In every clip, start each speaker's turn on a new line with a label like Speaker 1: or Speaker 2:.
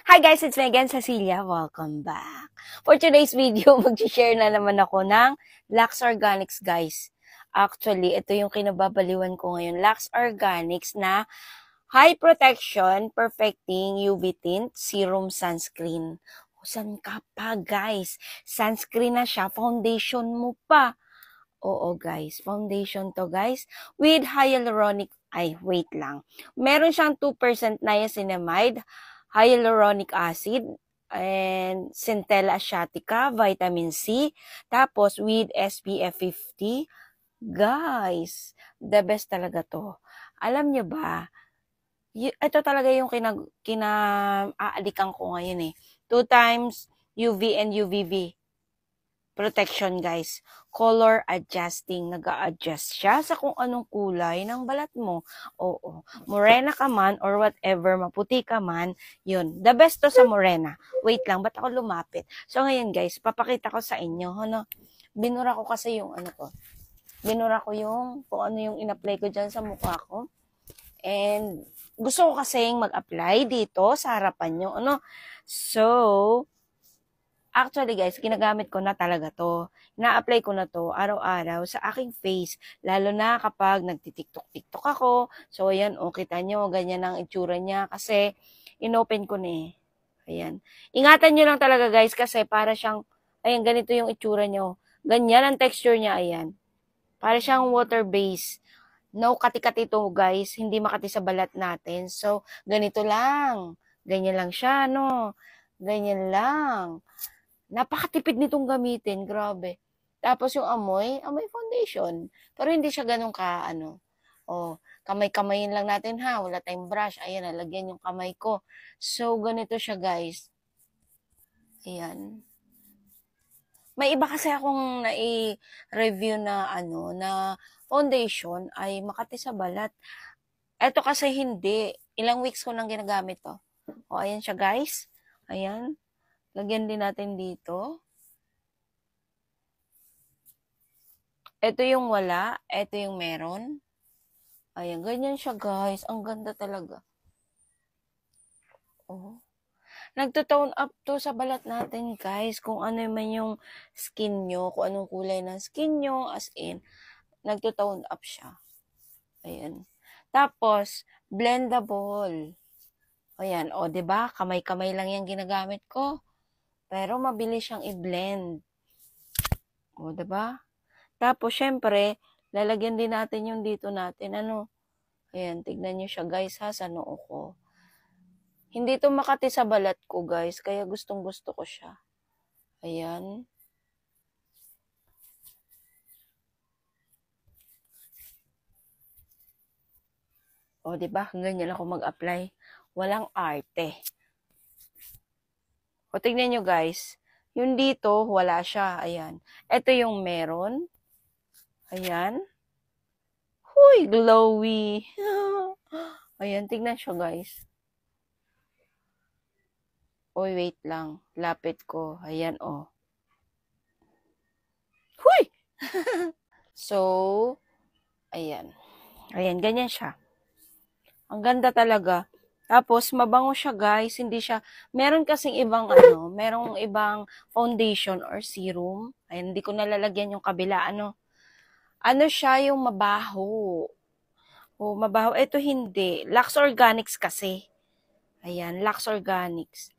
Speaker 1: Hi guys, it's me again, Cecilia. Welcome back. For today's video, mag-share na naman ako ng Lux Organics, guys. Actually, ito yung kinababaliwan ko ngayon. Lux Organics na High Protection Perfecting UV Tint Serum Sunscreen. Saan ka pa, guys? Sunscreen na siya, foundation mo pa. Oo, guys. Foundation to, guys. With hyaluronic, wait lang. Meron siyang 2% niacinamide, hyaluronic acid, and Centella asiatica, vitamin C. Tapos, with SPF 50. Guys, the best talaga to. Alam nyo ba, ito talaga yung kina-aalikan ko ngayon eh. 2 times UV and UVB. Protection, guys. Color adjusting. Nag-a-adjust siya sa kung anong kulay ng balat mo. Oo. Morena ka man or whatever, maputi ka man, yun. The best to sa morena. Wait lang, ba't ako lumapit? So, ngayon, guys, papakita ko sa inyo. Ano? Binura ko kasi yung ano ko. Binura ko yung kung ano yung in-apply ko dyan sa mukha ko. And gusto ko kasing mag-apply dito sa harapan nyo. Ano? So, actually guys, ginagamit ko na talaga to. Na-apply ko na to araw-araw sa aking face. Lalo na kapag nagtitiktok-tiktok ako. So ayan, kita nyo, ganyan ang itsura niya. Kasi inopen ko na eh. Ayan. Ingatan nyo lang talaga guys kasi para siyang, ayan, ganito yung itsura nyo. Ganyan ang texture niya, ayan. Para siyang water-based. No kati-kati to guys. Hindi makati sa balat natin. So, ganito lang. Ganyan lang siya, no? Ganyan lang. Napakatipid nitong gamitin, grabe. Tapos yung amoy foundation. Pero hindi siya ganun ka, kamay-kamayin lang natin ha, wala tayong brush. Ayan, nalagyan yung kamay ko. So, ganito siya guys. Ayan. May iba kasi akong nai-review na, na foundation ay makati sa balat. Ito kasi hindi. Ilang weeks ko nang ginagamit to. O, ayan siya guys. Ayan. Lagyan din natin dito. Ito yung wala. Ito yung meron. Ayan, ganyan siya guys. Ang ganda talaga. Oh. Nagto-tone up to sa balat natin guys. Kung ano man yung skin nyo. Kung anong kulay ng skin nyo. As in, nagto-tone up siya. Ayan. Tapos, blendable. Ayan, o, diba? Kamay-kamay lang yung ginagamit ko. Pero mabilis siyang i-blend. O, diba? Tapos, syempre, lalagyan din natin yung dito natin. Ayan, tignan nyo siya guys ha, sa noo ko. Hindi to makati sa balat ko guys, kaya gustong gusto ko siya. Ayan. O, diba? Ganyan ako mag-apply. Walang arte. O, tignan nyo guys. Yung dito, wala siya. Ayan. Ito yung meron. Ayan. Huy, glowy. Ayan, tignan siya guys. Oy, wait lang. Lapit ko. Ayan, oh. Huy! So, ayan. Ayan, ganyan siya. Ang ganda talaga. Tapos, mabango siya guys. Hindi siya, meron kasing ibang merong ibang foundation or serum. Ayan, hindi ko nalalagyan yung kabila. Ano siya yung mabaho. Oh, mabaho. Ito hindi. Lux Organics kasi. Ayan, Lux Organics.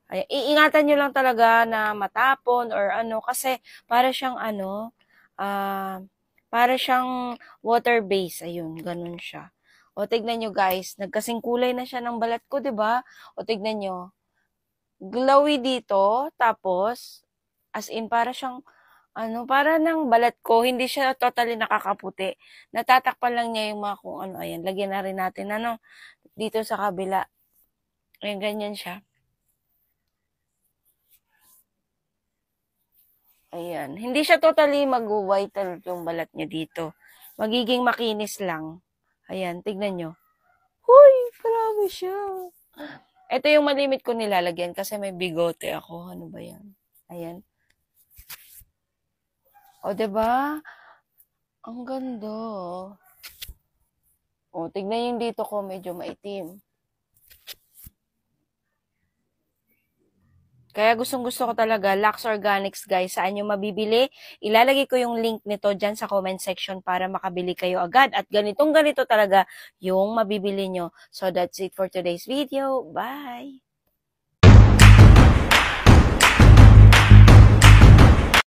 Speaker 1: Ayan, iingatan nyo lang talaga na matapon or kasi para siyang para siyang water base. Ayun, ganun siya. O, tignan nyo guys, nagkasing kulay na siya ng balat ko, 'di ba? O, tignan nyo. Glowy dito, tapos, as in, para siyang, para ng balat ko, hindi siya totally nakakaputi. Natatakpan lang niya yung mga kung ano, ayan, lagyan na rin natin, dito sa kabila. Ayan, ganyan siya. Ayan, hindi siya totally mag-white yung balat niya dito. Magiging makinis lang. Ayan, tignan nyo. Huy, grabe siya. Ito yung malimit ko nilalagyan kasi may bigote ako. Ano ba yan? Ayan. O, diba? Ang ganda. O, tignan yung dito ko, medyo maitim. Kaya gustong-gusto ko talaga, Lux Organics guys. Saan nyo mabibili? Ilalagay ko yung link nito dyan sa comment section para makabili kayo agad. At ganitong ganito talaga yung mabibili nyo. So that's it for today's video. Bye!